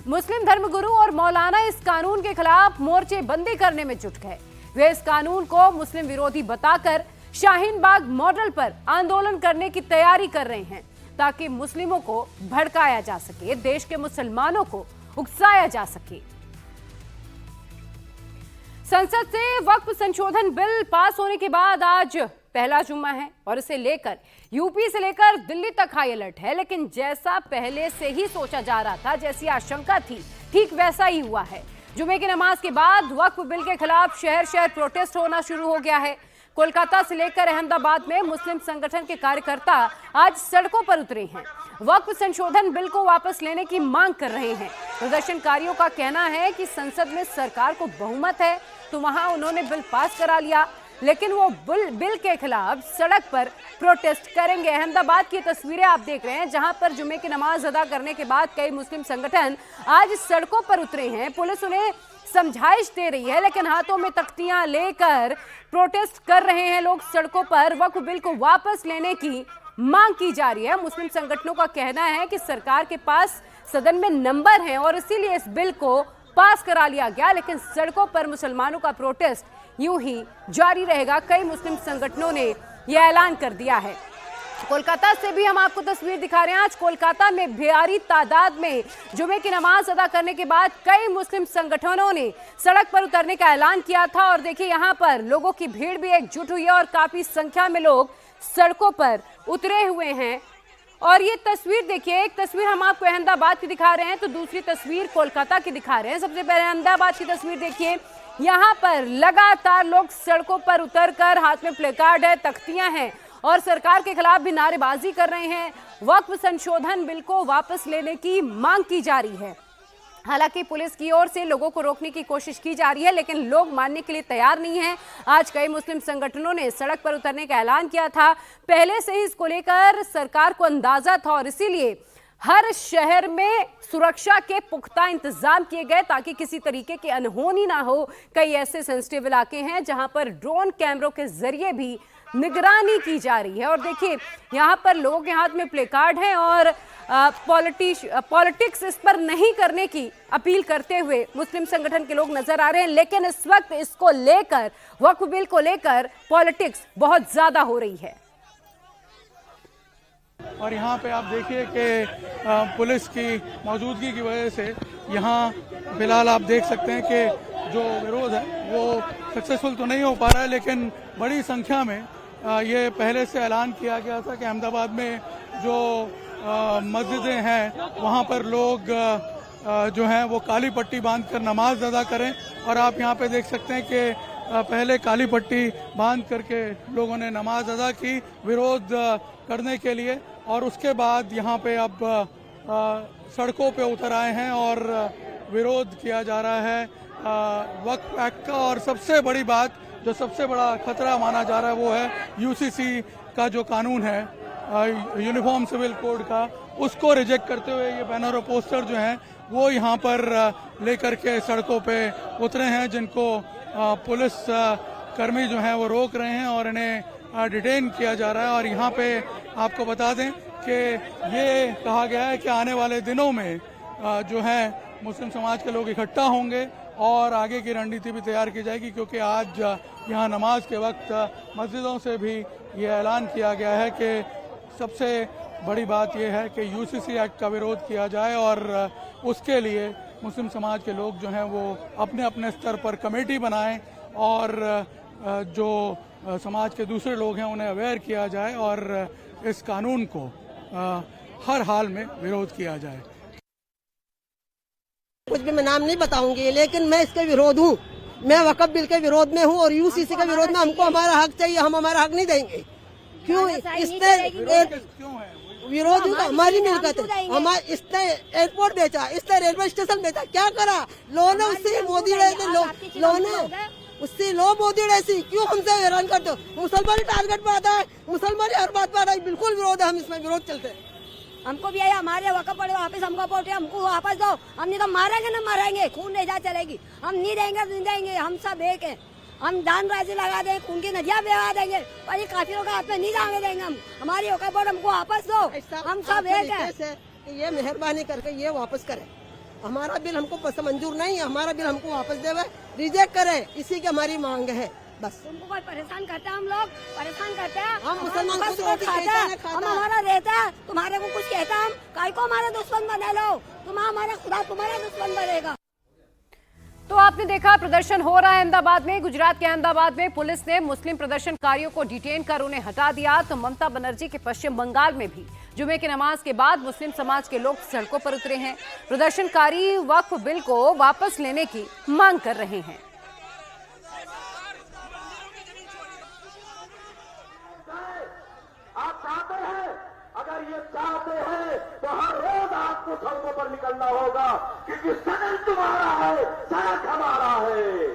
मुस्लिम धर्मगुरु और मौलाना इस कानून के खिलाफ मोर्चेबंदी करने में जुट गए। वे इस कानून को मुस्लिम विरोधी बताकर शाहीन बाग मॉडल पर आंदोलन करने की तैयारी कर रहे हैं ताकि मुस्लिमों को भड़काया जा सके, देश के मुसलमानों को उकसाया जा सके। संसद से वक्फ संशोधन बिल पास होने के बाद आज पहला जुम्मा है और इसे लेकर यूपी से लेकर दिल्ली तक हाई अलर्ट है। लेकिन जैसा पहले से ही सोचा जा रहा था, जैसी आशंका थी, ठीक वैसा ही हुआ है। जुमे की नमाज के बाद वक्फ बिल के खिलाफ शहर शहर प्रोटेस्ट होना शुरू हो गया है। कोलकाता से लेकर अहमदाबाद में मुस्लिम संगठन के कार्यकर्ता आज सड़कों पर उतरे हैं। वक्फ संशोधन बिल को वापस लेने की मांग कर रहे हैं। प्रदर्शनकारियों का कहना है कि संसद में सरकार को बहुमत है तो वहां उन्होंने बिल पास करा लिया, लेकिन वो बिल के खिलाफ सड़क पर प्रोटेस्ट करेंगे। अहमदाबाद की तस्वीरें आप देख रहे हैं, जहां पर जुमे की नमाज अदा करने के बाद कई मुस्लिम संगठन आज सड़कों पर उतरे हैं। पुलिस उन्हें समझाइश दे रही है, लेकिन हाथों में तख्तियां लेकर प्रोटेस्ट कर रहे हैं लोग सड़कों पर। वक्फ बिल को वापस लेने की मांग की जा रही है। मुस्लिम संगठनों का कहना है कि सरकार के पास सदन में नंबर है और इसीलिए इस बिल को पास करा लिया गया, लेकिन सड़कों पर मुसलमानों का प्रोटेस्ट यूं ही जारी रहेगा। कई मुस्लिम संगठनों ने यह ऐलान कर दिया है। कोलकाता से भी हम आपको तस्वीर दिखा रहे हैं। आज कोलकाता में भारी तादाद में जुमे की नमाज अदा करने के बाद कई मुस्लिम संगठनों ने सड़क पर उतरने का ऐलान किया था और देखिए यहाँ पर लोगों की भीड़ भी एकजुट हुई है और काफी संख्या में लोग सड़कों पर उतरे हुए हैं। और ये तस्वीर देखिए, एक तस्वीर हम आपको अहमदाबाद की दिखा रहे हैं तो दूसरी तस्वीर कोलकाता की दिखा रहे हैं। सबसे पहले अहमदाबाद की तस्वीर देखिए, यहाँ पर लगातार लोग सड़कों पर उतरकर, हाथ में प्लेकार्ड है, तख्तियां हैं और सरकार के खिलाफ भी नारेबाजी कर रहे हैं। वक्फ संशोधन बिल को वापस लेने की मांग की जा रही है। हालांकि पुलिस की ओर से लोगों को रोकने की कोशिश की जा रही है, लेकिन लोग मानने के लिए तैयार नहीं हैं। आज कई मुस्लिम संगठनों ने सड़क पर उतरने का ऐलान किया था। पहले से ही इसको लेकर सरकार को अंदाजा था और इसीलिए हर शहर में सुरक्षा के पुख्ता इंतजाम किए गए ताकि किसी तरीके की अनहोनी ना हो। कई ऐसे सेंसिटिव इलाके हैं जहां पर ड्रोन कैमरों के जरिए भी निगरानी की जा रही है। और देखिए यहाँ पर लोगों के हाथ में प्लेकार्ड हैं और पॉलिटिक्स इस पर नहीं करने की अपील करते हुए मुस्लिम संगठन के लोग नजर आ रहे हैं। लेकिन इस वक्त इसको लेकर, वक्फ बिल को लेकर पॉलिटिक्स बहुत ज्यादा हो रही है। और यहाँ पे आप देखिए कि पुलिस की मौजूदगी की वजह से यहाँ फिलहाल आप देख सकते हैं कि जो विरोध है वो सक्सेसफुल तो नहीं हो पा रहा है, लेकिन बड़ी संख्या में ये पहले से ऐलान किया गया था कि अहमदाबाद में जो मस्जिदें हैं वहाँ पर लोग जो हैं वो काली पट्टी बांधकर नमाज अदा करें। और आप यहाँ पे देख सकते हैं कि पहले काली पट्टी बांध करके लोगों ने नमाज अदा की विरोध करने के लिए, और उसके बाद यहाँ पे अब सड़कों पे उतर आए हैं और विरोध किया जा रहा है वक्फ एक्ट का। और सबसे बड़ी बात, जो सबसे बड़ा खतरा माना जा रहा है, वो है यूसीसी का जो कानून है, यूनिफॉर्म सिविल कोड का, उसको रिजेक्ट करते हुए ये बैनर और पोस्टर जो हैं वो यहाँ पर लेकर के सड़कों पे उतरे हैं, जिनको पुलिस कर्मी जो हैं वो रोक रहे हैं और इन्हें डिटेन किया जा रहा है। और यहाँ पे आपको बता दें कि ये कहा गया है कि आने वाले दिनों में जो है मुस्लिम समाज के लोग इकट्ठा होंगे और आगे की रणनीति भी तैयार की जाएगी, क्योंकि आज यहाँ नमाज के वक्त मस्जिदों से भी ये ऐलान किया गया है कि सबसे बड़ी बात यह है कि यूसीसी एक्ट का विरोध किया जाए और उसके लिए मुस्लिम समाज के लोग जो हैं वो अपने अपने स्तर पर कमेटी बनाएं और जो समाज के दूसरे लोग हैं उन्हें अवेयर किया जाए और इस कानून को हर हाल में विरोध किया जाए। कुछ भी मैं नाम नहीं बताऊंगी, लेकिन मैं इसके विरोध हूँ। मैं वक्फ बिल के विरोध में हूँ और यूसीसी के विरोध में। हमको हमारा हक चाहिए, हम हमारा हक नहीं देंगे। क्यों? इसने विरोध हमारी मिलकत है, हमारे इसने एयरपोर्ट बेचा, इसने रेलवे स्टेशन बेचा, क्या करा? लोन है उससे मोदी लोन है उससे लो मोदी ऐसी क्यों हमसे हैरान करते हो? मुसलमान टारगेट पर आता है, मुसलमान हर बात पर आता है। बिल्कुल विरोध है, हम इसमें विरोध चलते हैं। हमको भी आया, हमारे वक़्त पड़े वापस हमको पहुंचे, हमको वापस दो। हम नहीं तो मारेंगे ना मारेंगे, खून नहीं जा चलेगी। हम नहीं देंगे, नहीं देंगे। हम सब एक है, हम दान राशि लगा देंगे, खून की नदियाँ बहा देंगे, पर ये काफिरों का हाथ में नहीं जाने देंगे। हम हमारी वक़्त हमको वापस दो, हम सब एक है। ये मेहरबानी करके ये वापस करें, हमारा बिल हमको मंजूर नहीं है, हमारा बिल हमको वापस देवे, रिजेक्ट करे, इसी की हमारी मांग है बस। तुमको कोई परेशान करता है, हम लोग परेशान करते हैं, हम मुसलमान बस खुद रोटी खाता है, खाता है। हम हमारा रहता है, तुम्हारे को कुछ कहता हम काय को हमारा दुश्मन बना लो, तुम हमारा खुदा तुम्हारा दुश्मन बनेगा। तो आपने देखा प्रदर्शन हो रहा है अहमदाबाद में। गुजरात के अहमदाबाद में पुलिस ने मुस्लिम प्रदर्शनकारियों को डिटेन कर उन्हें हटा दिया। तो ममता बनर्जी के पश्चिम बंगाल में भी जुमे की नमाज के बाद मुस्लिम समाज के लोग सड़कों पर उतरे हैं। प्रदर्शनकारी वक्फ बिल को वापस लेने की मांग कर रहे हैं। आप चाहते हैं, अगर ये चाहते हैं तो हर रोज आपको सड़कों पर निकलना होगा, क्योंकि सदन तुम्हारा है, सड़क हमारा है।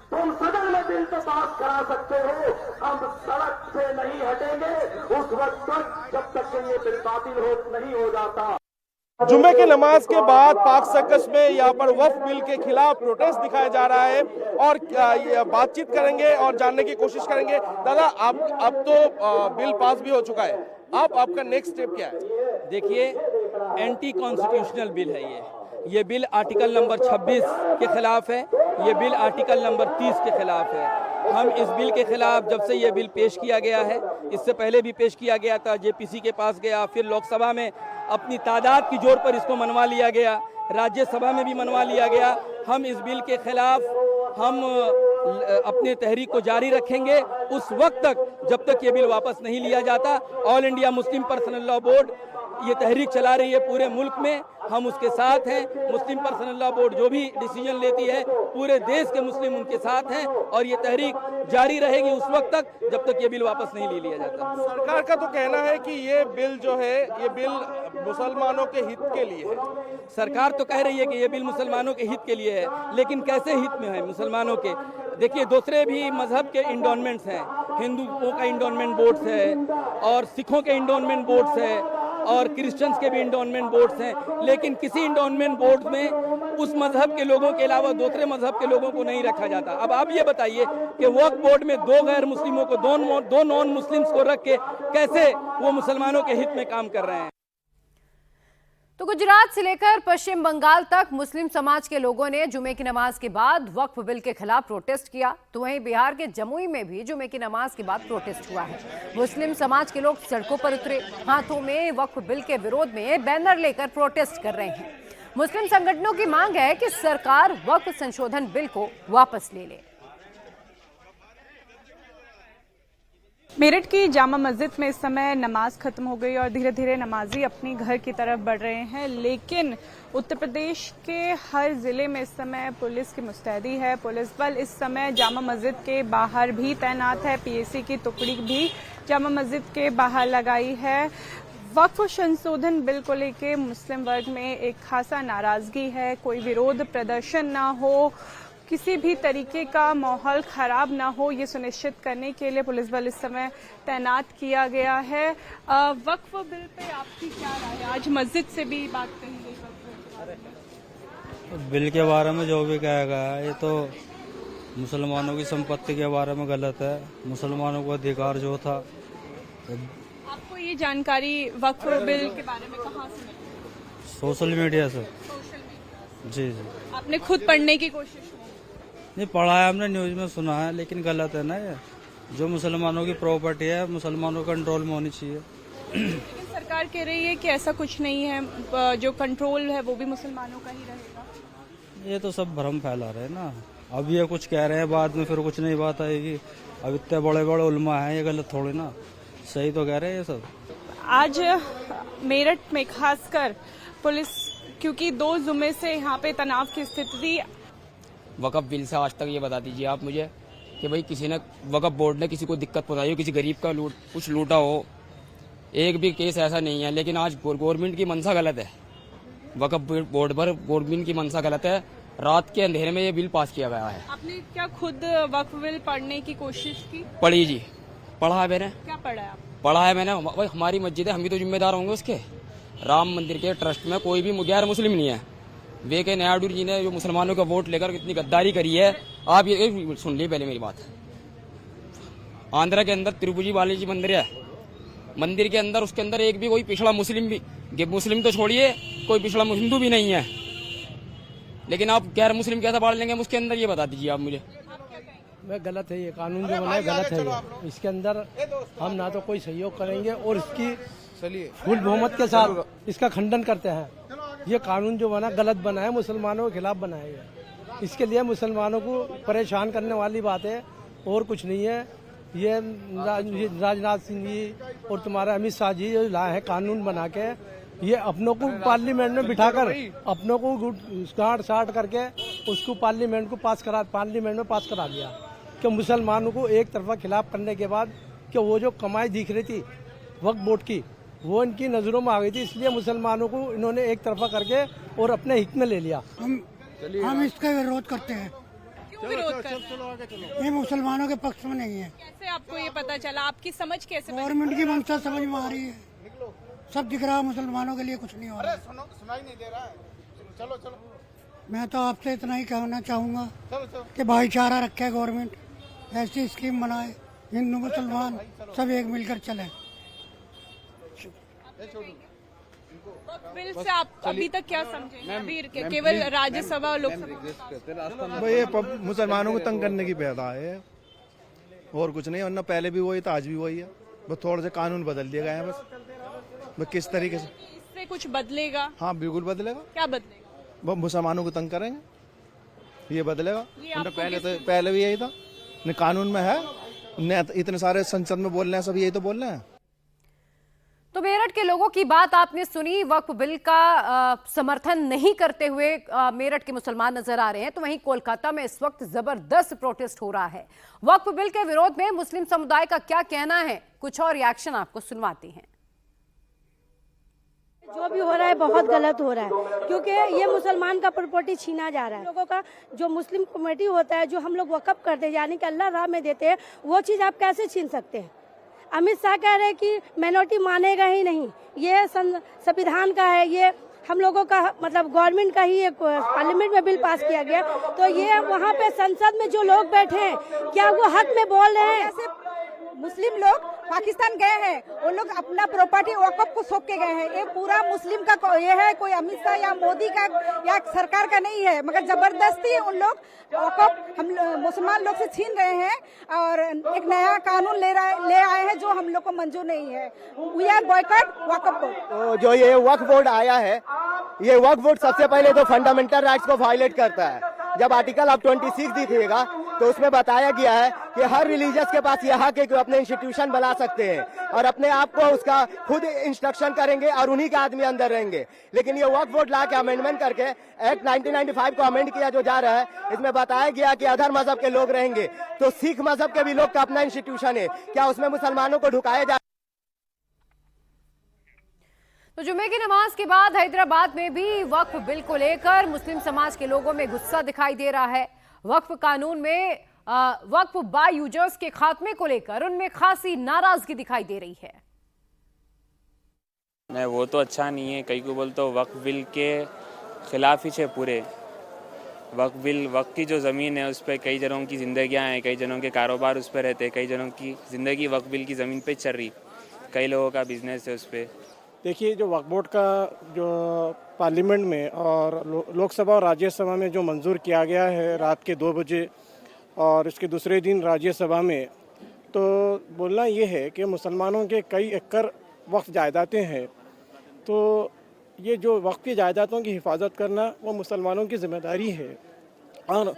तुम सदन में बिल तो पास करा सकते हो, हम सड़क से नहीं हटेंगे उस वक्त तक जब तक कि ये बिल बातिल नहीं हो जाता। जुम्मे की नमाज के बाद पाक सर्कस में यहाँ पर वक्फ बिल के खिलाफ प्रोटेस्ट दिखाया जा रहा है और बातचीत करेंगे और जानने की कोशिश करेंगे। दादा, आप अब तो बिल पास भी हो चुका है, आपका नेक्स्ट स्टेप क्या है? देखिए, एंटी कॉन्स्टिट्यूशनल बिल है ये बिल आर्टिकल नंबर 26 के खिलाफ है, ये बिल आर्टिकल नंबर 30 के खिलाफ है। हम इस बिल के खिलाफ जब से ये बिल पेश किया गया है, इससे पहले भी पेश किया गया था, जेपीसी के पास गया, फिर लोकसभा में अपनी तादाद की जोर पर इसको मनवा लिया गया, राज्यसभा में भी मनवा लिया गया। हम इस बिल के खिलाफ हम अपने तहरीक को जारी रखेंगे उस वक्त तक जब तक ये बिल वापस नहीं लिया जाता। All India Muslim personal law board ये तहरीक चला रही है पूरे मुल्क में, हम उसके साथ हैं। मुस्लिम पर्सनल लॉ बोर्ड जो भी डिसीजन लेती है, पूरे देश के मुस्लिम उनके साथ हैं और ये तहरीक जारी रहेगी उस वक्त तक जब तक ये बिल वापस नहीं ले लिया जाता। सरकार का तो कहना है कि ये बिल जो है, ये बिल मुसलमानों के हित के लिए है। सरकार तो कह रही है कि ये बिल मुसलमानों के हित के लिए है, लेकिन कैसे हित में है मुसलमानों के? देखिए, दूसरे भी मजहब के इंडोनमेंट्स हैं, हिंदुओं का इंडोनमेंट बोर्ड्स है और सिखों के इंडोनमेंट बोर्ड्स है और क्रिश्चियंस के भी इंडोनमेंट बोर्ड्स हैं, लेकिन किसी इंडोनमेंट बोर्ड में उस मजहब के लोगों के अलावा दूसरे मजहब के लोगों को नहीं रखा जाता। अब आप ये बताइए कि वक्फ बोर्ड में दो गैर मुस्लिमों को, दो नॉन मुस्लिम्स को रख के कैसे वो मुसलमानों के हित में काम कर रहे हैं? तो गुजरात से लेकर पश्चिम बंगाल तक मुस्लिम समाज के लोगों ने जुमे की नमाज के बाद वक्फ बिल के खिलाफ प्रोटेस्ट किया। तो वहीं बिहार के जमुई में भी जुमे की नमाज के बाद प्रोटेस्ट हुआ है। मुस्लिम समाज के लोग सड़कों पर उतरे, हाथों में वक्फ बिल के विरोध में बैनर लेकर प्रोटेस्ट कर रहे हैं। मुस्लिम संगठनों की मांग है कि सरकार वक्फ संशोधन बिल को वापस ले ले। मेरठ की जामा मस्जिद में इस समय नमाज खत्म हो गई और धीरे धीरे नमाजी अपनी घर की तरफ बढ़ रहे हैं, लेकिन उत्तर प्रदेश के हर जिले में इस समय पुलिस की मुस्तैदी है। पुलिस बल इस समय जामा मस्जिद के बाहर भी तैनात है, पीएसी की टुकड़ी भी जामा मस्जिद के बाहर लगाई है। वक्फ संशोधन बिल को लेकर मुस्लिम वर्ग में एक खासा नाराजगी है। कोई विरोध प्रदर्शन ना हो, किसी भी तरीके का माहौल खराब ना हो, ये सुनिश्चित करने के लिए पुलिस बल इस समय तैनात किया गया है। वक्फ बिल पे आपकी क्या राय है? आज मस्जिद से भी बात कही गई। बिल के बारे में जो भी कहेगा, ये तो मुसलमानों की संपत्ति के बारे में गलत है। मुसलमानों को अधिकार जो था। आपको ये जानकारी वक्फ बिल के बारे में कहाँ से मिली? सोशल मीडिया से। जी। आपने खुद पढ़ने की कोशिश? नहीं पढ़ा है, हमने न्यूज में सुना है, लेकिन गलत है ना ये। जो मुसलमानों की प्रॉपर्टी है, मुसलमानों के कंट्रोल में होनी चाहिए। लेकिन सरकार कह रही है कि ऐसा कुछ नहीं है, जो कंट्रोल है वो भी मुसलमानों का ही रहेगा। ये तो सब भ्रम फैला रहे हैं ना। अब ये कुछ कह रहे हैं, बाद में फिर कुछ नहीं बात आएगी। अब इतने बड़े बड़े उलमा हैं, ये गलत थोड़ी ना, सही तो कह रहे हैं ये सब। आज मेरठ में खासकर पुलिस, क्योंकि 2 जुमे से यहाँ पे तनाव की स्थिति थी। वक़्फ़ बिल से आज तक ये बता दीजिए आप मुझे कि भाई किसी ने, वक़्फ़ बोर्ड ने किसी को दिक्कत पहुंचाई हो, किसी गरीब का कुछ लूटा हो, एक भी केस ऐसा नहीं है। लेकिन आज गवर्नमेंट की मंशा गलत है, वक़्फ़ बोर्ड पर गवर्नमेंट की मंशा गलत है। रात के अंधेरे में ये बिल पास किया गया है। आपने क्या खुद वक्फ बिल पढ़ने की कोशिश की? पढ़ी जी, पढ़ा है मैंने। क्या पढ़ा है आप? पढ़ा है मैंने, भाई हमारी मस्जिद है, हम भी तो जिम्मेदार होंगे उसके। राम मंदिर के ट्रस्ट में कोई भी गैर मुस्लिम नहीं है। वेंकैया नायडू जी ने जो मुसलमानों का वोट लेकर इतनी गद्दारी करी है, आप ये सुन लीजिए पहले मेरी बात। आंध्रा के अंदर तिरुपति बालाजी मंदिर है, मंदिर के अंदर, उसके अंदर एक भी कोई पिछड़ा मुस्लिम तो छोड़िए, कोई पिछड़ा हिंदू भी नहीं है। लेकिन आप गैर मुस्लिम कैसे बांट लेंगे उसके अंदर, ये बता दीजिए आप मुझे। मैं गलत है ये कानून जो बना है, गलत है ये। इसके अंदर हम ना तो कोई सहयोग करेंगे और इसकी फुल बहुमत के साथ इसका खंडन करते हैं। ये कानून जो बना गलत बना है, मुसलमानों के खिलाफ बना है। इसके लिए मुसलमानों को परेशान करने वाली बात है और कुछ नहीं है। ये राजनाथ सिंह जी और तुम्हारा अमित शाह जी जो लाए हैं कानून बना के, ये अपनों को पार्लियामेंट में बिठाकर अपनों को गांठ साट करके उसको पार्लियामेंट में पास करा दिया कि मुसलमानों को एक तरफा खिलाफ करने के बाद कि वो जो कमाई दिख रही थी वक्फ बोर्ड की, वो इनकी नजरों में आ गई थी, इसलिए मुसलमानों को इन्होंने एक तरफा करके और अपने हित में ले लिया। हम इसका विरोध करते हैं। क्यों विरोध करते हैं? ये मुसलमानों के पक्ष में नहीं है। कैसे आपको ये पता चला? आपकी समझ कैसे बनी? गवर्नमेंट की मंशा समझ में आ रही है, सब दिख रहा है, मुसलमानों के लिए कुछ नहीं हो रहा। सुनाई नहीं दे रहा है। चलो मैं तो आपसे इतना ही कहना चाहूँगा कि भाईचारा रखे गवर्नमेंट, ऐसी स्कीम बनाए हिंदू मुसलमान सब एक मिलकर चले। बिल से आप अभी तक क्या समझे? अभी केवल राज्यसभा और लोकसभा ये मुसलमानों को तंग करने की पैदा है और कुछ नहीं, वरना पहले भी वही था, आज भी वही है। बस थोड़े से कानून बदल दिए गए हैं बस किस तरीके से। इससे कुछ बदलेगा? हाँ बिल्कुल बदलेगा। क्या बदलेगा? वो मुसलमानों को तंग करेंगे, ये बदलेगा। पहले भी यही था, न कानून में है, न इतने सारे संसद में बोल रहे हैं, सब यही तो बोल रहे हैं। तो मेरठ के लोगों की बात आपने सुनी। वक्फ बिल का समर्थन नहीं करते हुए मेरठ के मुसलमान नजर आ रहे हैं, तो वहीं कोलकाता में इस वक्त जबरदस्त प्रोटेस्ट हो रहा है वक्फ बिल के विरोध में। मुस्लिम समुदाय का क्या कहना है, कुछ और रिएक्शन आपको सुनवाती हैं। जो भी हो रहा है बहुत गलत हो रहा है, क्योंकि ये मुसलमान का प्रॉपर्टी छीना जा रहा है। लोगों का जो मुस्लिम कमेटी होता है, जो हम लोग वक़्फ़ करते हैं, यानी कि अल्लाह राह में देते हैं, वो चीज़ आप कैसे छीन सकते हैं? अमित शाह कह रहे हैं कि माइनॉरिटी मानेगा ही नहीं, ये संविधान का है, ये हम लोगों का मतलब गवर्नमेंट का ही एक पार्लियामेंट में बिल पास किया गया। तो ये वहाँ पे संसद में जो लोग बैठे हैं, क्या वो हक में बोल रहे हैं? मुस्लिम लोग पाकिस्तान गए हैं, वो लोग अपना प्रॉपर्टी वक़्फ़ को सौंप के गए हैं। ये पूरा मुस्लिम का ये है, कोई अमित शाह या मोदी का या सरकार का नहीं है, मगर जबरदस्ती उन लोग वक़्फ़ हम मुसलमान लोग से छीन रहे हैं और एक नया कानून ले आए हैं जो हम लोग को मंजूर नहीं है। We are boycott Waqf board. तो जो ये वक्फ बोर्ड आया है, ये वक्फ बोर्ड सबसे पहले तो फंडामेंटल राइट्स को वायलेट करता है। जब आर्टिकल आप 26 देखिएगा तो उसमें बताया गया है कि हर रिलीजियस के पास यह हक है कि अपने इंस्टीट्यूशन बना सकते हैं और अपने आप को उसका खुद इंस्ट्रक्शन करेंगे और उन्हीं के आदमी अंदर रहेंगे। लेकिन ये वक्फ बोर्ड ला के अमेंडमेंट करके एक्ट 1995 को अमेंड किया जो जा रहा है, इसमें बताया गया कि अदर मजहब के लोग रहेंगे, तो सिख मजहब के भी लोग का अपना इंस्टीट्यूशन है, क्या उसमें मुसलमानों को ढुकाया जा? तो जुमे की नमाज के बाद हैदराबाद में भी वक्फ बिल को लेकर मुस्लिम समाज के लोगों में गुस्सा दिखाई दे रहा है। वक्फ कानून में वक्फ बाय यूजर्स के खात्मे को लेकर उनमें खासी नाराजगी दिखाई दे रही है। नहीं, वो तो अच्छा नहीं है। कई को बोलते तो वक्फ बिल के खिलाफ ही है पूरे। वक्फ बिल, वक्फ की जो ज़मीन है उस पर कई जनों की ज़िंदगियाँ हैं, कई जनों के कारोबार उस पर रहते हैं, कई जनों की ज़िंदगी वक्फ बिल की ज़मीन पे चल रही, कई लोगों का बिजनेस है उस पर। देखिए, जो वक्फ बोर्ड का जो पार्लियामेंट में और लोकसभा और राज्यसभा में जो मंजूर किया गया है रात के 2 बजे और इसके दूसरे दिन राज्यसभा में, तो बोलना ये है कि मुसलमानों के कई एकड़ वक्फ जायदादें हैं, तो ये जो वक्फ की जायदादों की हिफाजत करना वो मुसलमानों की जिम्मेदारी है। और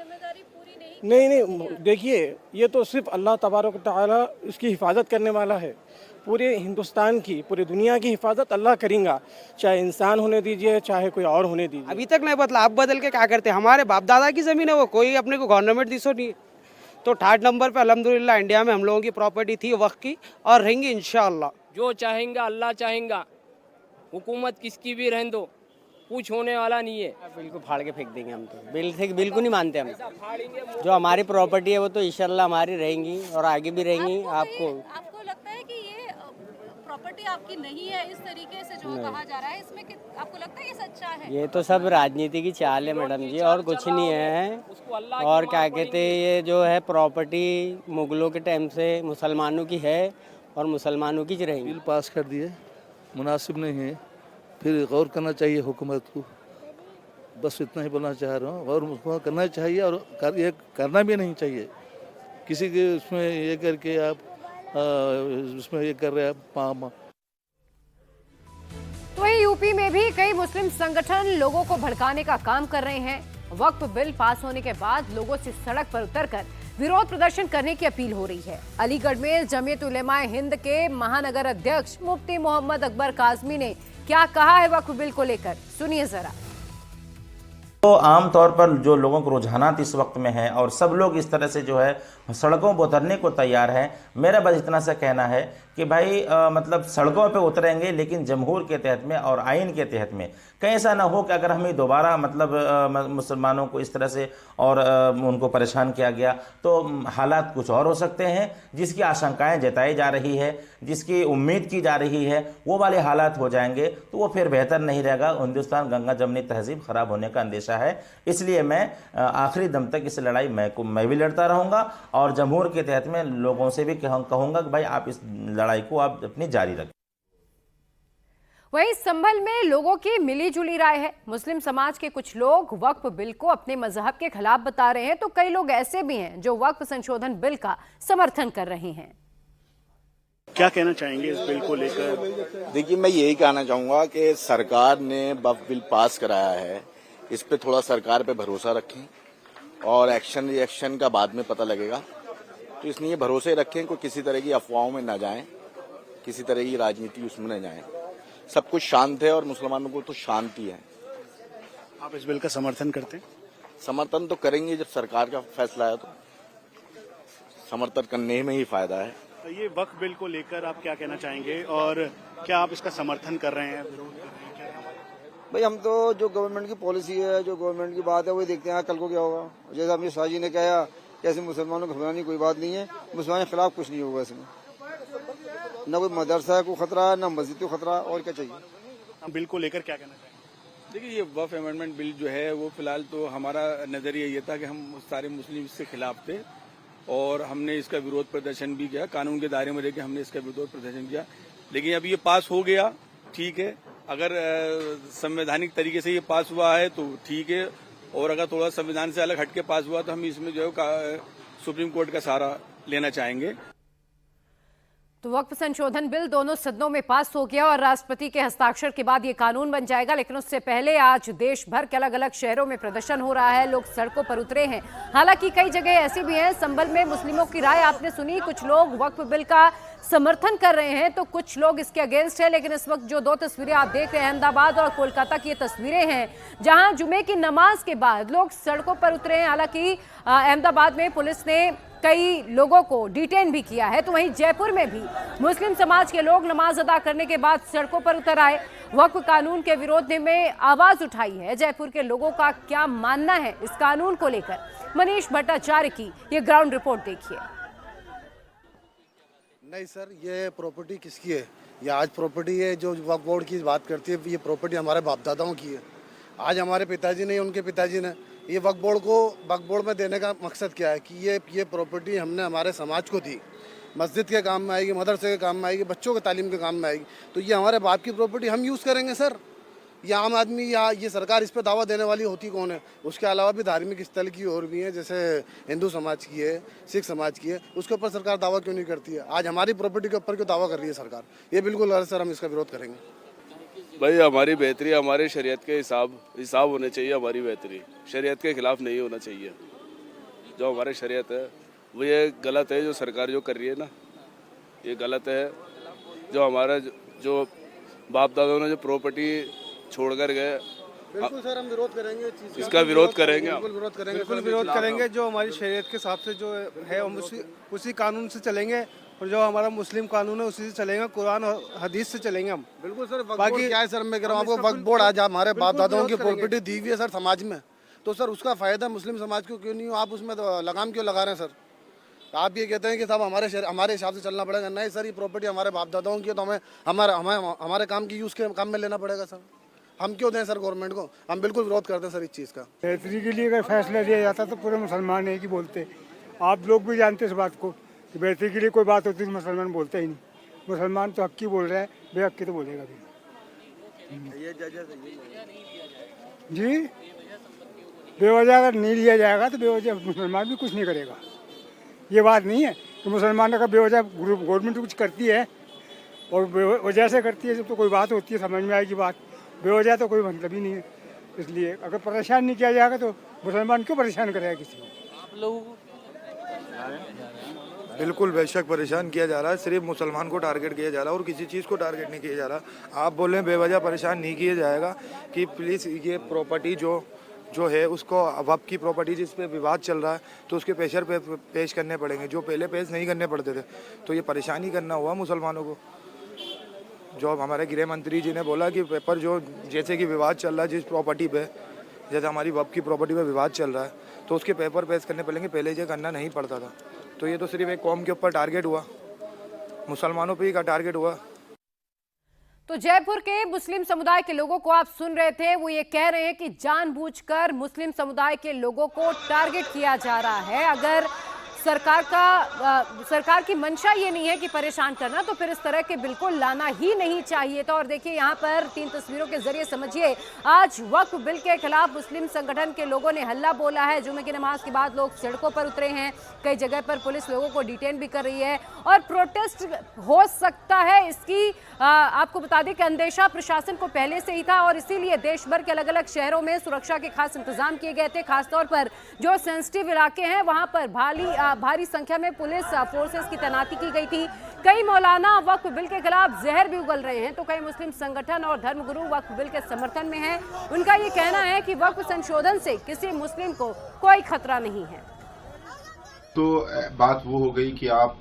नहीं, देखिए, ये तो सिर्फ अल्लाह तबारक व तआला इसकी हिफाजत करने वाला है। पूरे हिंदुस्तान की, पूरी दुनिया की हिफाजत अल्लाह करेंगा, चाहे इंसान होने दीजिए, चाहे कोई और होने दीजिए। अभी तक नहीं बदला, आप बदल के क्या करते? हमारे बाप दादा की ज़मीन है वो, कोई अपने को गवर्नमेंट दिसो नहीं। तो 3rd नंबर पे अल्हम्दुलिल्लाह इंडिया में हम लोगों की प्रॉपर्टी थी वक्त की और रहेंगी इंशाअल्लाह। जो चाहेंगा अल्लाह चाहेंगा, हुकूमत किसकी भी रहने दो, कुछ होने वाला नहीं है। बिल्कुल फाड़ के फेंक देंगे हम तो, बिल्कुल नहीं मानते हम। जो हमारी प्रॉपर्टी है वो तो इंशाअल्लाह हमारी रहेंगी और आगे भी रहेंगी। आपको लगता है कि ये प्रॉपर्टी आपकी नहीं है इस तरीके से जो कहा जा रहा है, इसमें आपको लगता है ये सच्चा है? ये तो सब राजनीति की चाल है मैडम जी, और कुछ नहीं है। और क्या कहते हैं, ये जो है प्रॉपर्टी मुगलों के टाइम से मुसलमानों की है और मुसलमानों की रहेंगी। बिल पास कर दिए, मुनासिब नहीं है, फिर गौर करना चाहिए हुकूमत को। बस इतना ही बोलना चाह रहा हूँ। और उसको करना चाहिए और ये करना भी नहीं चाहिए। किसी के उसमें ये करके आप उसमें ये कर रहे हैं आप। तो वहीं यूपी में भी कई मुस्लिम संगठन लोगों को भड़काने का काम कर रहे हैं। वक्फ बिल पास होने के बाद लोगों से सड़क पर उतरकर विरोध प्रदर्शन करने की अपील हो रही है। अलीगढ़ में जमीयत उलेमा हिंद के महानगर अध्यक्ष मुफ्ती मोहम्मद अकबर काजमी ने क्या कहा है वक्फ बिल को लेकर, सुनिए जरा। तो आमतौर पर जो लोगों को रुझानात इस वक्त में है और सब लोग इस तरह से जो है सड़कों पर उतरने को तैयार हैं। मेरा बस इतना सा कहना है कि भाई मतलब सड़कों पे उतरेंगे लेकिन जमहूर के तहत में और आइन के तहत में। कहीं ऐसा ना हो कि अगर हमें दोबारा मतलब मुसलमानों को इस तरह से और उनको परेशान किया गया तो हालात कुछ और हो सकते हैं। जिसकी आशंकाएं जताई जा रही है, जिसकी उम्मीद की जा रही है, वो वाले हालात हो जाएंगे तो वो फिर बेहतर नहीं रहेगा। हिंदुस्तान गंगा जमनी तहजीब खराब होने का अंदेशा है। इसलिए मैं आखिरी दम तक इस लड़ाई मैं भी लड़ता रहूँगा और जमहूर के तहत में लोगों से भी कहूँगा कि भाई आप इस लड़ाई को आप अपनी जारी रखें। वहीं संभल में लोगों की मिली जुली राय है। मुस्लिम समाज के कुछ लोग वक्फ बिल को अपने मजहब के खिलाफ बता रहे हैं तो कई लोग ऐसे भी हैं जो वक्फ संशोधन बिल का समर्थन कर रहे हैं। क्या कहना चाहेंगे इस बिल को लेकर? देखिए, मैं यही कहना चाहूंगा कि सरकार ने वक्फ बिल पास कराया है, इस पे थोड़ा सरकार पे भरोसा रखें और एक्शन रिएक्शन का बाद में पता लगेगा। तो इसलिए भरोसे रखें, कोई किसी तरह की अफवाहों में न जाएं, किसी तरह की राजनीति उसमें न जाएं। सब कुछ शांत है और मुसलमानों को तो शांति है। आप इस बिल का समर्थन करते हैं? समर्थन तो करेंगे, जब सरकार का फैसला है तो समर्थन करने में ही फायदा है। तो ये वक्फ बिल को लेकर आप क्या कहना चाहेंगे और क्या आप इसका समर्थन कर रहे हैं, विरोध कर रहे हैं? क्या भाई, हम तो जो गवर्नमेंट की पॉलिसी है, जो गवर्नमेंट की बात है, वही देखते हैं कल को क्या होगा। जैसे अमित शाह जी ने कहा कि ऐसे मुसलमानों को घबराने की कोई बात नहीं है, मुसलमानों के खिलाफ कुछ नहीं होगा इसमें। न कोई मदरसा को खतरा, न मस्जिद को खतरा, और क्या चाहिए। बिल को लेकर क्या कहना चाहिए? देखिए, ये वक्फ अमेंडमेंट बिल जो है वो फिलहाल तो हमारा नजरिया ये था कि हम सारे मुस्लिम इससे खिलाफ थे और हमने इसका विरोध प्रदर्शन भी किया। कानून के दायरे में रहकर हमने इसका विरोध प्रदर्शन किया। लेकिन अब ये पास हो गया, ठीक है। अगर संवैधानिक तरीके से ये पास हुआ है तो ठीक है, और अगर थोड़ा संविधान से अलग हटके पास हुआ तो हम इसमें जो है सुप्रीम कोर्ट का सहारा लेना चाहेंगे। तो वक्फ संशोधन बिल दोनों सदनों में पास हो गया और राष्ट्रपति के हस्ताक्षर के बाद ये कानून बन जाएगा। लेकिन उससे पहले आज देश भर के अलग अलग शहरों में प्रदर्शन हो रहा है, लोग सड़कों पर उतरे हैं। हालांकि कई जगह ऐसी भी हैं, संभल में मुस्लिमों की राय आपने सुनी, कुछ लोग वक्फ बिल का समर्थन कर रहे हैं तो कुछ लोग इसके अगेंस्ट है। लेकिन इस वक्त जो दो तस्वीरें आप देख रहे हैं, अहमदाबाद और कोलकाता की ये तस्वीरें हैं जहां जुमे की नमाज के बाद लोग सड़कों पर उतरे हैं। हालांकि अहमदाबाद में पुलिस ने कई लोगों को डिटेन भी किया है। तो वहीं जयपुर में भी मुस्लिम समाज के लोग नमाज अदा करने के बाद सड़कों पर उतर आए, वक्फ कानून के विरोध में आवाज उठाई है। जयपुर के लोगों का क्या मानना है इस कानून को लेकर, मनीष भट्टाचार्य की ये ग्राउंड रिपोर्ट देखिए। नहीं सर, ये प्रॉपर्टी किसकी है? ये आज प्रॉपर्टी है जो वक्फ बोर्ड की बात करती है, ये प्रॉपर्टी हमारे बाप दादाओं की है। आज हमारे पिताजी ने, उनके पिताजी ने ये वक्फ बोर्ड में देने का मकसद क्या है कि ये प्रॉपर्टी हमने हमारे समाज को दी, मस्जिद के काम में आएगी, मदरसे के काम में आएगी, बच्चों के तालीम के काम में आएगी। तो ये हमारे बाप की प्रॉपर्टी हम यूज़ करेंगे सर। ये आम आदमी या ये सरकार इस पर दावा देने वाली होती कौन है? उसके अलावा भी धार्मिक स्थल की और भी हैं, जैसे हिंदू समाज की है, सिख समाज की है, उसके ऊपर सरकार दावा क्यों नहीं करती है? आज हमारी प्रॉपर्टी के ऊपर क्यों दावा कर रही है सरकार? ये बिल्कुल गलत सर, हम इसका विरोध करेंगे। भाई, हमारी बेहतरी हमारे शरीयत के हिसाब होने चाहिए। हमारी बेहतरी शरीयत के खिलाफ नहीं होना चाहिए। जो हमारे शरीयत है वो ये गलत है, जो सरकार जो कर रही है ना, ये गलत है। जो हमारा जो बाप दादाओं ने जो प्रॉपर्टी छोड़कर गए, बिल्कुल सर, हम विरोध करेंगे, इसका विरोध करेंगे। बिल्कुल विरोध करेंगे। जो हमारी शरीयत के हिसाब से जो है हम उसी कानून से चलेंगे और जो हमारा मुस्लिम कानून है उसी से चलेंगे, कुरान और हदीस से चलेंगे हम। बिल्कुल सर। बाकी क्या है सर, मैं कह रहा हूँ आपको, वक्फ बोर्ड आज हमारे बाप दादाओं की प्रॉपर्टी दी हुई है सर समाज में, तो सर उसका फायदा मुस्लिम समाज को क्यों नहीं हो? आप उसमें लगाम क्यों लगा रहे हैं सर? आप ये कहते हैं कि साहब हमारे हिसाब से चलना पड़ेगा। नहीं सर, ये प्रॉपर्टी हमारे बाप दादाओं की है तो हमें हमारे काम की यूज़ के काम में लेना पड़ेगा सर। हम क्यों दें सर गवर्नमेंट को? हम बिल्कुल विरोध करते हैं सर इस चीज़ का। बेहतरी के लिए अगर फैसला लिया जाता तो पूरे मुसलमान एक ही बोलते। आप लोग भी जानते इस बात को कि बेहतरी के लिए कोई बात होती है मुसलमान बोलते ही नहीं। मुसलमान तो हक की बोल रहा है, बेहक की तो बोलेगा भी। जी बेवजह अगर नहीं लिया जाएगा तो बेवजह मुसलमान भी कुछ नहीं करेगा। ये बात नहीं है कि मुसलमान अगर बेवजह गवर्नमेंट कुछ करती है और वजह से करती है तो कोई बात होती है, समझ में आएगी बात। बेवजह तो कोई मतलब ही नहीं है। इसलिए अगर परेशान नहीं किया जाएगा तो मुसलमान क्यों परेशान करेगा किसी को। आप लोगों को बिल्कुल बेशक परेशान किया जा रहा है, सिर्फ मुसलमान को टारगेट किया जा रहा है और किसी चीज़ को टारगेट नहीं किया जा रहा। आप बोल रहे हैं बेवजह परेशान नहीं किया जाएगा कि प्लीज़ ये प्रॉपर्टी जो है उसको वक्फ की प्रॉपर्टी जिस पे विवाद चल रहा है तो उसके प्रेशर पे पेश करने पड़ेंगे, जो पहले पेश नहीं करने पड़ते थे। तो ये परेशानी करना हुआ मुसलमानों को। जो हमारे गृह मंत्री जी ने बोला कि पेपर जो जैसे कि विवाद चल रहा है जिस प्रॉपर्टी पे, जैसे हमारी वक्फ की प्रॉपर्टी पे विवाद चल रहा है तो उसके पेपर पेश करने पड़ेंगे, पहले ये करना नहीं पड़ता था। तो ये तो सिर्फ एक कौम के ऊपर टारगेट हुआ, मुसलमानों पे ही का टारगेट हुआ। तो जयपुर के मुस्लिम समुदाय के लोगों को आप सुन रहे थे, वो ये कह रहे हैं कि जानबूझकर मुस्लिम समुदाय के लोगों को टारगेट किया जा रहा है। अगर सरकार की मंशा ये नहीं है कि परेशान करना, तो फिर इस तरह के बिल्कुल लाना ही नहीं चाहिए था। और देखिए यहाँ पर 3 तस्वीरों के जरिए समझिए, आज वक्फ बिल के खिलाफ मुस्लिम संगठन के लोगों ने हल्ला बोला है। जुमे की नमाज के बाद लोग सड़कों पर उतरे हैं, कई जगह पर पुलिस लोगों को डिटेन भी कर रही है और प्रोटेस्ट हो सकता है, इसकी आपको बता दें कि अंदेशा प्रशासन को पहले से ही था और इसीलिए देश भर के अलग अलग शहरों में सुरक्षा के खास इंतजाम किए गए थे। खासतौर पर जो सेंसिटिव इलाके हैं वहां पर भारी संख्या में पुलिस फोर्सेस की तैनाती की गई थी। कई मौलाना वक्फ बिल के खिलाफ जहर भी उगल रहे हैं, तो कई मुस्लिम संगठन और धर्मगुरु वक्फ बिल के समर्थन में हैं। उनका ये कहना है कि वक्फ संशोधन से किसी मुस्लिम को कोई खतरा नहीं है। तो बात वो हो गई कि आप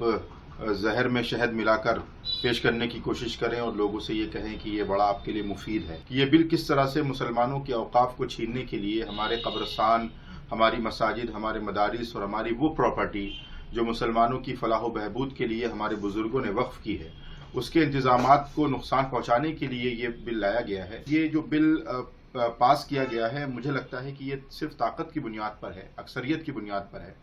जहर में शहद मिलाकर पेश करने की कोशिश करें और लोगों से ये कहें कि ये बड़ा आपके लिए मुफीद है कि ये बिल किस तरह से मुसलमानों के औकाफ को छीनने के लिए हमारे कब्रस्तान, हमारी मसाजिद, हमारे मदारिस और हमारी वो प्रॉपर्टी जो मुसलमानों की फलाह व बहबूद के लिए हमारे बुजुर्गों ने वक्फ की है, उसके इंतजामात को नुकसान पहुंचाने के लिए ये बिल लाया गया है। ये जो बिल पास किया गया है, मुझे लगता है कि ये सिर्फ ताकत की बुनियाद पर है, अक्सरियत की बुनियाद पर है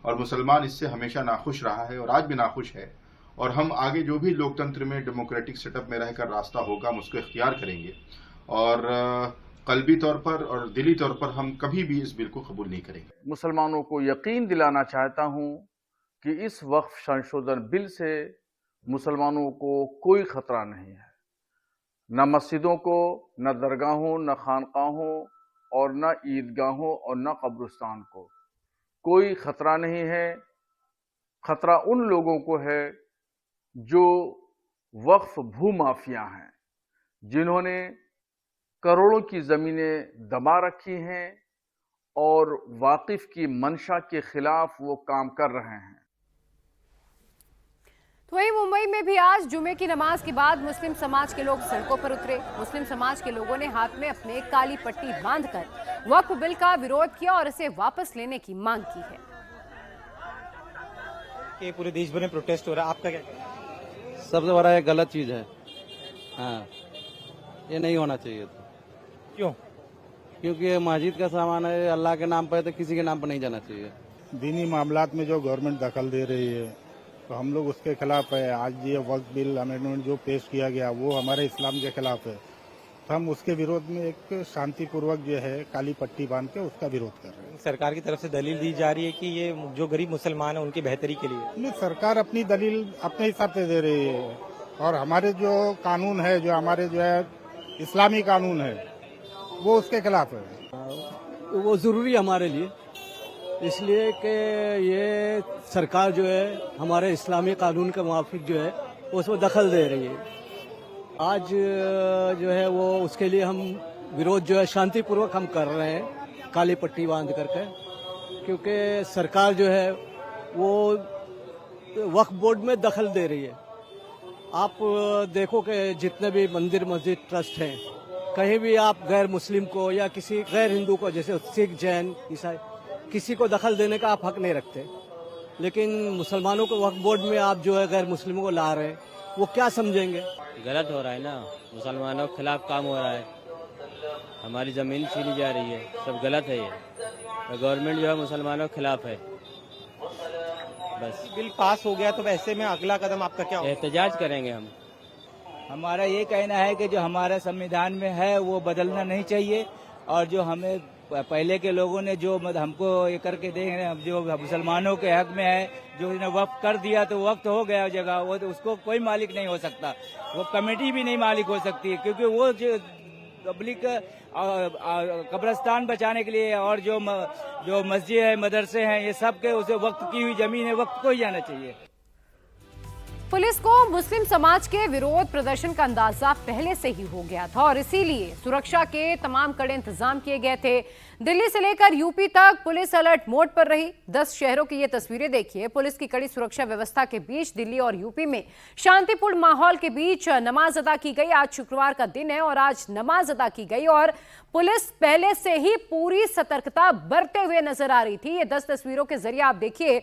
और मुसलमान इससे हमेशा नाखुश रहा है और आज भी नाखुश है। और हम आगे जो भी लोकतंत्र में डेमोक्रेटिक सेटअप में रहकर रास्ता होगा हम उसको इख्तियार करेंगे और कल्बी तौर पर और दिली तौर पर हम कभी भी इस बिल को कबूल नहीं करेंगे। मुसलमानों को यकीन दिलाना चाहता हूं कि इस वक्फ संशोधन बिल से मुसलमानों को कोई खतरा नहीं है। न मस्जिदों को, न दरगाहों, न खानकाहों और न ईदगाहों और न कब्रिस्तान को कोई खतरा नहीं है। खतरा उन लोगों को है जो वक्फ भूमाफिया हैं, जिन्होंने करोड़ों की जमीनें दबा रखी हैं और वाकिफ की मंशा के खिलाफ वो काम कर रहे हैं। तो वहीं मुंबई में भी आज जुमे की नमाज के बाद मुस्लिम समाज के लोग सड़कों पर उतरे। मुस्लिम समाज के लोगों ने हाथ में अपने काली पट्टी बांधकर वक्फ बिल का विरोध किया और इसे वापस लेने की मांग की है। ये पूरे देश भर में प्रोटेस्ट हो रहा है, आपका क्या कहना है? सबसे बड़ा ये गलत चीज है। हाँ, ये नहीं होना चाहिए था। क्यों? क्योंकि ये मस्जिद का सामान है, अल्लाह के नाम पर, तो किसी के नाम पर नहीं जाना चाहिए। दीनी मामलात में जो गवर्नमेंट दखल दे रही है तो हम लोग उसके खिलाफ है। आज ये वक्फ बिल अमेंडमेंट जो पेश किया गया वो हमारे इस्लाम के खिलाफ है, तो हम उसके विरोध में एक शांतिपूर्वक जो है काली पट्टी बांध के उसका विरोध कर रहे हैं। सरकार की तरफ से दलील दी जा रही है कि ये जो गरीब मुसलमान है उनकी बेहतरी के लिए। नहीं, सरकार अपनी दलील अपने हिसाब से दे रही है और हमारे जो कानून है, जो हमारे जो है इस्लामी कानून है, वो उसके खिलाफ है। वो जरूरी है हमारे लिए, इसलिए कि ये सरकार जो है हमारे इस्लामी कानून के मुवाफिक जो है उसमें दखल दे रही है। आज जो है वो उसके लिए हम विरोध जो है शांतिपूर्वक हम कर रहे हैं, काली पट्टी बांध करके, क्योंकि सरकार जो है वो वक्फ बोर्ड में दखल दे रही है। आप देखो कि जितने भी मंदिर मस्जिद ट्रस्ट हैं, कहीं भी आप गैर मुस्लिम को या किसी गैर हिंदू को, जैसे सिख, जैन, ईसाई, किसी को दखल देने का आप हक नहीं रखते, लेकिन मुसलमानों को वक्फ बोर्ड में आप जो है गैर मुस्लिमों को ला रहे हैं, वो क्या समझेंगे? गलत हो रहा है ना, मुसलमानों के खिलाफ काम हो रहा है, हमारी जमीन छीनी जा रही है, सब गलत है ये। तो गवर्नमेंट जो है मुसलमानों के खिलाफ है। बस बिल पास हो गया तो वैसे में अगला कदम आपका क्या होगा? एहतजाज करेंगे हम। हमारा ये कहना है कि जो हमारे संविधान में है वो बदलना नहीं चाहिए और जो हमें पहले के लोगों ने जो हमको ये करके दे रहे हैं, जो मुसलमानों के हक में है, जो इन्हें वक्त कर दिया तो वक्त हो गया जगह, वो तो उसको कोई मालिक नहीं हो सकता, वो कमेटी भी नहीं मालिक हो सकती, क्योंकि वो जो पब्लिक कब्रिस्तान बचाने के लिए और जो मस्जिद है, मदरसे हैं, ये सब के उसे वक्त की हुई जमीन है, वक्त को ही जाना चाहिए। पुलिस को मुस्लिम समाज के विरोध प्रदर्शन का अंदाजा पहले से ही हो गया था और इसीलिए सुरक्षा के तमाम कड़े इंतजाम किए गए थे। दिल्ली से लेकर यूपी तक पुलिस अलर्ट मोड पर रही। 10 शहरों की ये तस्वीरें देखिए। पुलिस की कड़ी सुरक्षा व्यवस्था के बीच दिल्ली और यूपी में शांतिपूर्ण माहौल के बीच नमाज अदा की गई। आज शुक्रवार का दिन है और आज नमाज अदा की गई और पुलिस पहले से ही पूरी सतर्कता बरते हुए नजर आ रही थी। ये 10 तस्वीरों के जरिए आप देखिए,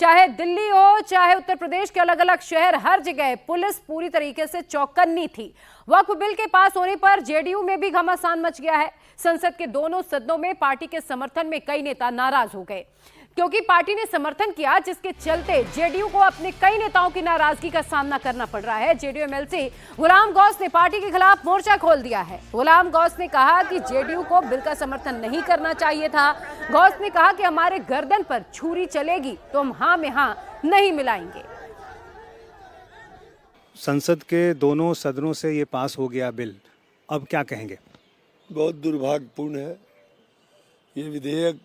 चाहे दिल्ली हो चाहे उत्तर प्रदेश के अलग अलग शहर, हर जगह पुलिस पूरी तरीके से चौकन्नी थी। वक्फ बिल के पास होने पर जेडीयू में भी घमासान मच गया है। संसद के दोनों सदनों में पार्टी के समर्थन में कई नेता नाराज हो गए क्योंकि पार्टी ने समर्थन किया, जिसके चलते जेडीयू को अपने कई नेताओं की नाराजगी का सामना करना पड़ रहा है। जेडीयू एमएलसी गुलाम गौस ने पार्टी के खिलाफ मोर्चा खोल दिया है। गुलाम गौस ने कहा कि जेडीयू को बिल का समर्थन नहीं करना चाहिए था। गौस ने कहा कि हमारे गर्दन पर छुरी चलेगी तो हम हाँ में हाँ नहीं मिलाएंगे। संसद के दोनों सदनों से ये पास हो गया बिल, अब क्या कहेंगे? बहुत दुर्भाग्यपूर्ण है। ये विधेयक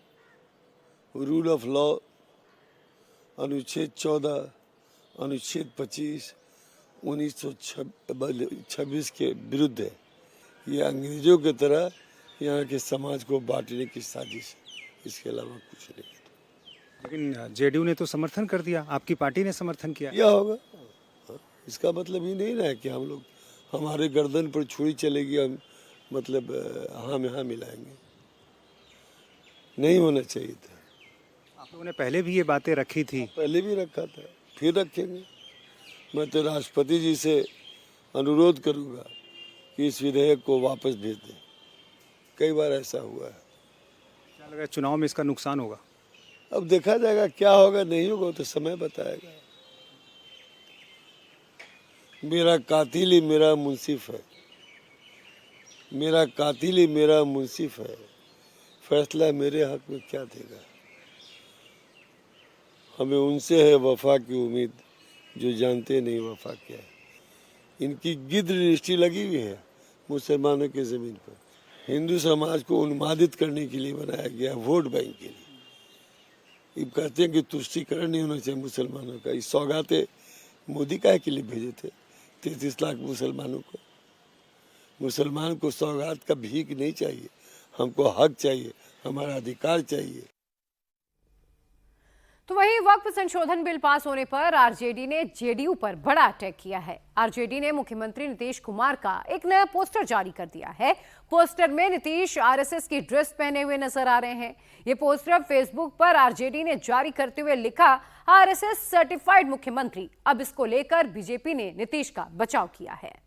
रूल ऑफ लॉ, अनुच्छेद 14, अनुच्छेद 25, 1926 के विरुद्ध है। ये अंग्रेजों की तरह यहाँ के समाज को बांटने की साजिश है, इसके अलावा कुछ नहीं। लेकिन जेडीयू ने तो समर्थन कर दिया, आपकी पार्टी ने समर्थन किया। क्या होगा? इसका मतलब ये नहीं ना है कि हम लोग हमारे गर्दन पर छुरी चलेगी, हम मतलब हाँ में हाँ मिलाएंगे। नहीं होना चाहिए था। आप लोगों ने पहले भी ये बातें रखी थी। पहले भी रखा था, फिर रखेंगे। मैं तो राष्ट्रपति जी से अनुरोध करूंगा कि इस विधेयक को वापस भेज दें। कई बार ऐसा हुआ है। क्या लगा चुनाव में इसका नुकसान होगा? अब देखा जाएगा क्या होगा, नहीं होगा तो समय बताएगा। मेरा कातिल ही मेरा मुंसिफ है, मेरा कातिल ही मेरा मुंसिफ है, फैसला मेरे हक में क्या देगा। हमें उनसे है वफा की उम्मीद जो जानते नहीं वफा क्या है। इनकी गिद्ध रजिस्ट्री लगी हुई है मुसलमानों की ज़मीन पर। हिंदू समाज को उन्मादित करने के लिए बनाया गया, वोट बैंक के लिए। ये कहते हैं कि तुष्टीकरण नहीं होना चाहिए मुसलमानों का। इस सौगातें मोदी काहे के लिए भेजे थे 33 लाख मुसलमानों को? मुसलमान को सौगात का भीख नहीं चाहिए, हमको हक चाहिए, हमारा अधिकार चाहिए। तो वहीं वक्फ संशोधन बिल पास होने पर आरजेडी ने जेडीयू पर बड़ा अटैक किया है। आरजेडी ने मुख्यमंत्री नीतीश कुमार का एक नया पोस्टर जारी कर दिया है। पोस्टर में नीतीश आरएसएस की ड्रेस पहने हुए नजर आ रहे हैं। ये पोस्टर फेसबुक पर आरजेडी ने जारी करते हुए लिखा, आरएसएस सर्टिफाइड मुख्यमंत्री। अब इसको लेकर बीजेपी ने नीतीश का बचाव किया है।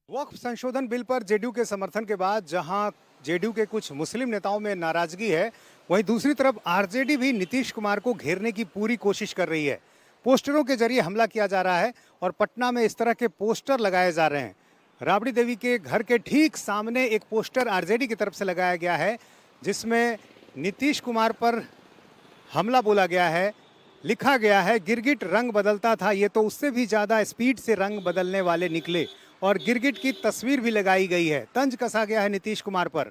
वक्फ संशोधन बिल पर जेडीयू के समर्थन के बाद जहां जेडीयू के कुछ मुस्लिम नेताओं में नाराजगी है, वहीं दूसरी तरफ आरजेडी भी नीतीश कुमार को घेरने की पूरी कोशिश कर रही है। पोस्टरों के जरिए हमला किया जा रहा है और पटना में इस तरह के पोस्टर लगाए जा रहे हैं। राबड़ी देवी के घर के ठीक सामने एक पोस्टर आरजेडी की तरफ से लगाया गया है जिसमें नीतीश कुमार पर हमला बोला गया है। लिखा गया है, गिरगिट रंग बदलता था, ये तो उससे भी ज़्यादा स्पीड से रंग बदलने वाले निकले। और गिरगिट की तस्वीर भी लगाई गई है। तंज कसा गया है नीतीश कुमार पर।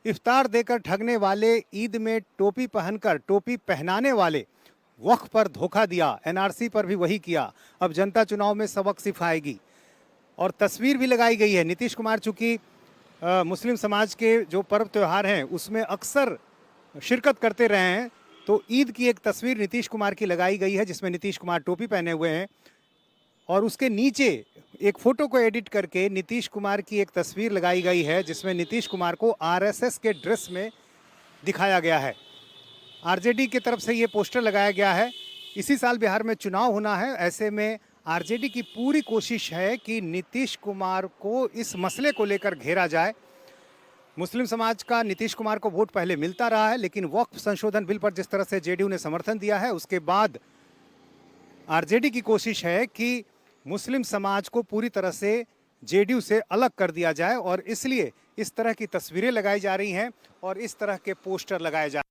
इफ्तार देकर ठगने वाले, ईद में टोपी पहनकर टोपी पहनाने वाले, वक्फ पर धोखा दिया, एनआरसी पर भी वही किया। अब जनता चुनाव में सबक सिखाएगी। और तस्वीर भी लगाई गई है। नीतीश कुमार चूँकि मुस्लिम समाज के जो पर्व त्यौहार हैं उसमें अक्सर शिरकत करते रहे हैं, तो ईद की एक तस्वीर नीतीश कुमार की लगाई गई है जिसमें नीतीश कुमार टोपी पहने हुए हैं और उसके नीचे एक फोटो को एडिट करके नीतीश कुमार की एक तस्वीर लगाई गई है जिसमें नीतीश कुमार को आरएसएस के ड्रेस में दिखाया गया है। आरजेडी की तरफ से ये पोस्टर लगाया गया है। इसी साल बिहार में चुनाव होना है, ऐसे में आरजेडी की पूरी कोशिश है कि नीतीश कुमार को इस मसले को लेकर घेरा जाए। मुस्लिम समाज का नीतीश कुमार को वोट पहले मिलता रहा है, लेकिन वक्फ संशोधन बिल पर जिस तरह से जेडीयू ने समर्थन दिया है उसके बाद आरजेडी की कोशिश है कि मुस्लिम समाज को पूरी तरह से जेडीयू से अलग कर दिया जाए और इसलिए इस तरह की तस्वीरें लगाई जा रही हैं और इस तरह के पोस्टर लगाए जा रहे हैं।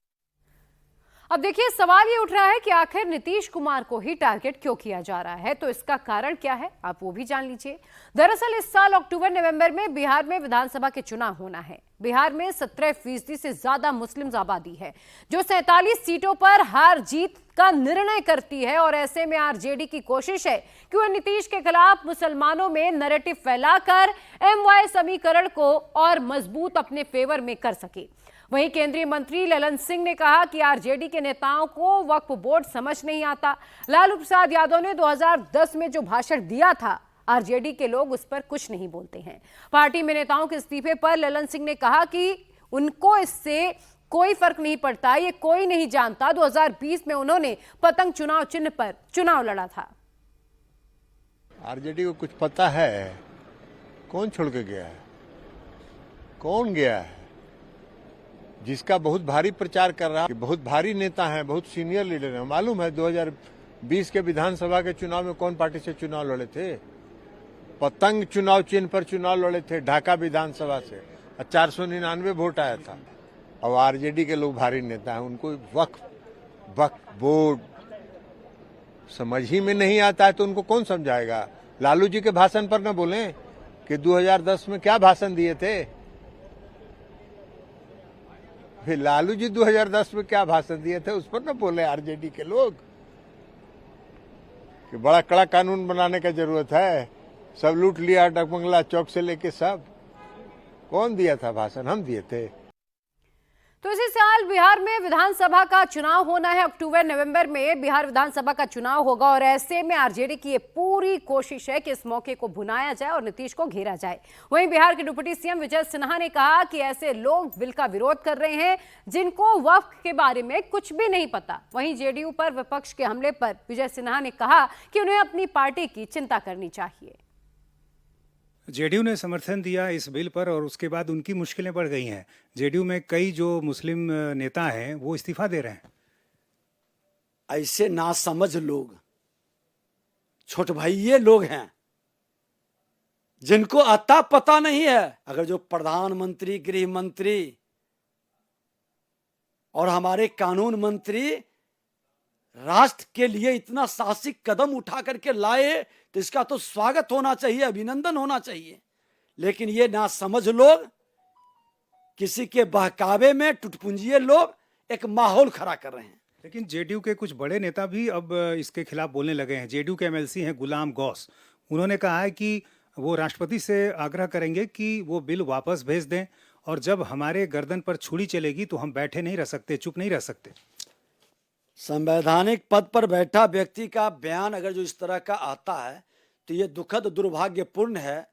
अब देखिए, सवाल ये उठ रहा है कि आखिर नीतीश कुमार को ही टारगेट क्यों किया जा रहा है, तो इसका कारण क्या है, आप वो भी जान लीजिए। दरअसल इस साल अक्टूबर नवंबर में बिहार में विधानसभा के चुनाव होना है। बिहार में 17% से ज्यादा मुस्लिम आबादी है, जो 47 सीटों पर हार जीत का निर्णय करती है। और ऐसे में आरजेडी की कोशिश है कि वह नीतीश के खिलाफ मुसलमानों में नैरेटिव फैलाकर MY समीकरण को और मजबूत अपने फेवर में कर सके। वहीं केंद्रीय मंत्री ललन सिंह ने कहा कि आरजेडी के नेताओं को वक्फ बोर्ड समझ नहीं आता। लालू प्रसाद यादव ने 2010 में जो भाषण दिया था, आरजेडी के लोग उस पर कुछ नहीं बोलते हैं। पार्टी में नेताओं के इस्तीफे पर ललन सिंह ने कहा कि उनको इससे कोई फर्क नहीं पड़ता, ये कोई नहीं जानता 2020 में उन्होंने पतंग चुनाव चिन्ह पर चुनाव लड़ा था। आरजेडी को कुछ पता है? कौन छोड़ के गया है? कौन गया है? जिसका बहुत भारी प्रचार कर रहा है, बहुत भारी नेता है, बहुत सीनियर लीडर है। मालूम है 2020 के विधानसभा के चुनाव में कौन पार्टी से चुनाव लड़े थे? पतंग चुनाव चिन्ह पर चुनाव लड़े थे ढाका विधानसभा से, 499 वोट आया था। और आरजेडी के लोग भारी नेता हैं, उनको वक्फ बोर्ड समझ ही में नहीं आता है, तो उनको कौन समझाएगा? लालू जी के भाषण पर न बोलें कि 2010 में क्या भाषण दिए थे। फिर लालू जी 2010 में क्या भाषण दिए थे उस पर न बोले आरजेडी के लोग कि बड़ा कड़ा कानून बनाने का जरूरत है, सब लूट लिया, डगमंगला चौक से लेके सब। कौन दिया था भाषण? हम दिए थे। तो इसी साल बिहार में विधानसभा का चुनाव होना है। अक्टूबर नवंबर में बिहार विधानसभा का चुनाव होगा और ऐसे में आरजेडी की ये पूरी कोशिश है कि इस मौके को भुनाया जाए और नीतीश को घेरा जाए। वहीं बिहार के डिप्टी सीएम विजय सिन्हा ने कहा कि ऐसे लोग बिल का विरोध कर रहे हैं जिनको वक्फ के बारे में कुछ भी नहीं पता। वहीं जेडीयू पर विपक्ष के हमले पर विजय सिन्हा ने कहा कि उन्हें अपनी पार्टी की चिंता करनी चाहिए। जेडीयू ने समर्थन दिया इस बिल पर और उसके बाद उनकी मुश्किलें बढ़ गई हैं। जेडीयू में कई जो मुस्लिम नेता हैं वो इस्तीफा दे रहे हैं। ऐसे नासमझ लोग, छोट भाई ये लोग हैं जिनको अता पता नहीं है। अगर जो प्रधानमंत्री, गृह मंत्री और हमारे कानून मंत्री राष्ट्र के लिए इतना साहसिक कदम उठा करके लाए तो इसका तो स्वागत होना चाहिए, अभिनंदन होना चाहिए। लेकिन ये नासमझ लोग, किसी के बहकावे में टुटपुंजिए लोग एक माहौल खड़ा कर रहे हैं। लेकिन जेडीयू के कुछ बड़े नेता भी अब इसके खिलाफ बोलने लगे हैं। जेडीयू के एमएलसी हैं गुलाम गौस, उन्होंने कहा है कि वो राष्ट्रपति से आग्रह करेंगे कि वो बिल वापस भेज दें और जब हमारे गर्दन पर छुरी चलेगी तो हम बैठे नहीं रह सकते, चुप नहीं रह सकते। संवैधानिक पद पर बैठा व्यक्ति का बयान अगर जो इस तरह का आता है तो ये दुखद दुर्भाग्यपूर्ण है।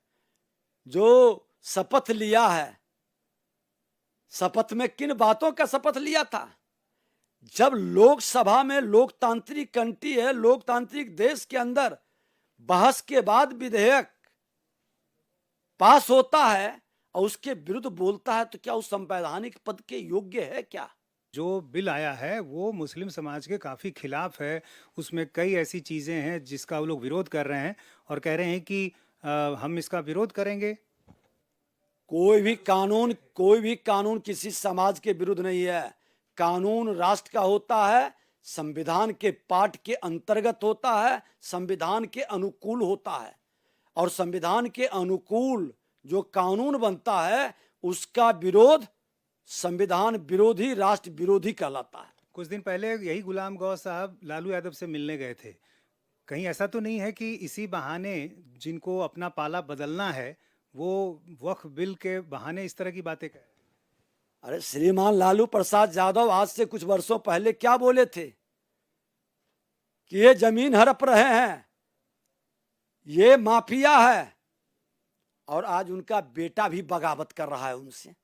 जो शपथ लिया है, शपथ में किन बातों का शपथ लिया था? जब लोकसभा में लोकतांत्रिक कंट्री है, लोकतांत्रिक देश के अंदर बहस के बाद विधेयक पास होता है और उसके विरुद्ध बोलता है तो क्या उस संवैधानिक पद के योग्य है क्या? जो बिल आया है वो मुस्लिम समाज के काफ़ी खिलाफ है। उसमें कई ऐसी चीज़ें हैं जिसका वो लोग विरोध कर रहे हैं और कह रहे हैं कि हम इसका विरोध करेंगे। कोई भी कानून किसी समाज के विरुद्ध नहीं है। कानून राष्ट्र का होता है, संविधान के पाठ के अंतर्गत होता है, संविधान के अनुकूल होता है और संविधान के अनुकूल जो कानून बनता है उसका विरोध संविधान विरोधी, राष्ट्र विरोधी कहलाता है। कुछ दिन पहले यही गुलाम गौस साहब लालू यादव से मिलने गए थे। कहीं ऐसा तो नहीं है कि इसी बहाने जिनको अपना पाला बदलना है वो वक्फ बिल के बहाने इस तरह की बातें करें? अरे श्रीमान लालू प्रसाद यादव आज से कुछ वर्षों पहले क्या बोले थे कि ये जमीन हड़प रहे हैं, ये माफिया है, और आज उनका बेटा भी बगावत कर रहा है उनसे।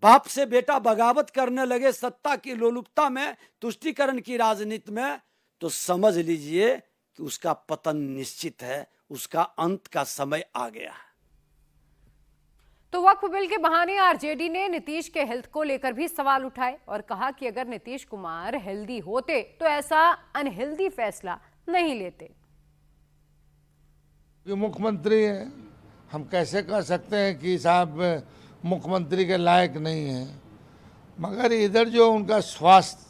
बाप से बेटा बगावत करने लगे सत्ता की लोलुपता में, तुष्टीकरण की राजनीति में, तो समझ लीजिए कि उसका पतन निश्चित है, उसका अंत का समय आ गया है। तो वक्फ बिल के बहाने आरजेडी ने नीतीश के हेल्थ को लेकर भी सवाल उठाए और कहा कि अगर नीतीश कुमार हेल्दी होते तो ऐसा अनहेल्दी फैसला नहीं लेते। ये मुख्यमंत्री है, हम कैसे कह सकते हैं कि साहब मुख्यमंत्री के लायक नहीं है, मगर इधर जो उनका स्वास्थ्य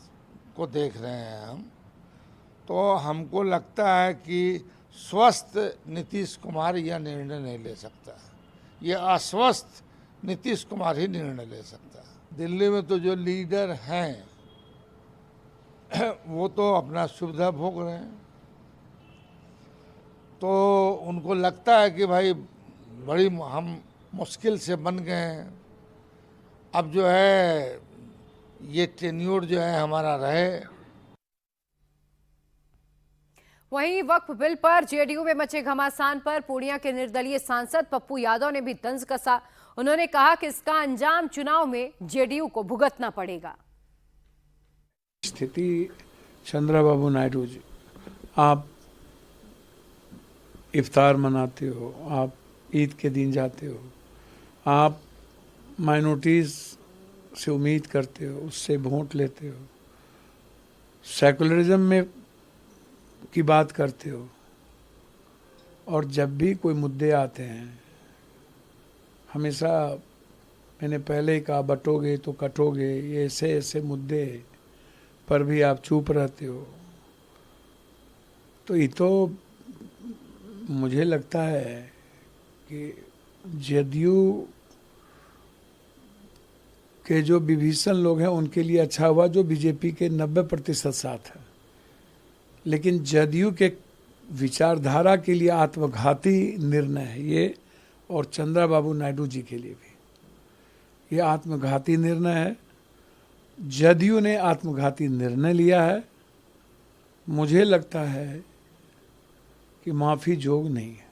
को देख रहे हैं हम, तो हमको लगता है कि स्वस्थ नीतीश कुमार यह निर्णय नहीं ले सकता, ये अस्वस्थ नीतीश कुमार ही निर्णय ले सकता है। दिल्ली में तो जो लीडर हैं वो तो अपना सुविधा भोग रहे हैं, तो उनको लगता है कि भाई बड़ी हम मुश्किल से बन गए हैं, अब जो है ये टेन्योर जो है हमारा रहे। वहीं वक्फ बिल पर जेडीयू में मचे घमासान पर पूर्णिया के निर्दलीय सांसद पप्पू यादव ने भी तंज कसा। उन्होंने कहा कि इसका अंजाम चुनाव में जेडीयू को भुगतना पड़ेगा। स्थिति चंद्रबाबू नायडू जी, आप इफ्तार मनाते हो, आप ईद के दिन जाते हो, आप माइनॉरिटीज से उम्मीद करते हो, उससे वोट लेते हो, सेकुलरिज्म में की बात करते हो, और जब भी कोई मुद्दे आते हैं हमेशा मैंने पहले ही कहा बटोगे तो कटोगे, ये ऐसे ऐसे मुद्दे पर भी आप चुप रहते हो। तो ये तो मुझे लगता है कि जेडीयू के जो विभीषण लोग हैं उनके लिए अच्छा हुआ जो बीजेपी के 90% साथ है, लेकिन जेडीयू के विचारधारा के लिए आत्मघाती निर्णय है ये, और चंद्रबाबू नायडू जी के लिए भी ये आत्मघाती निर्णय है। जेडीयू ने आत्मघाती निर्णय लिया है, मुझे लगता है कि माफी जोग नहीं है।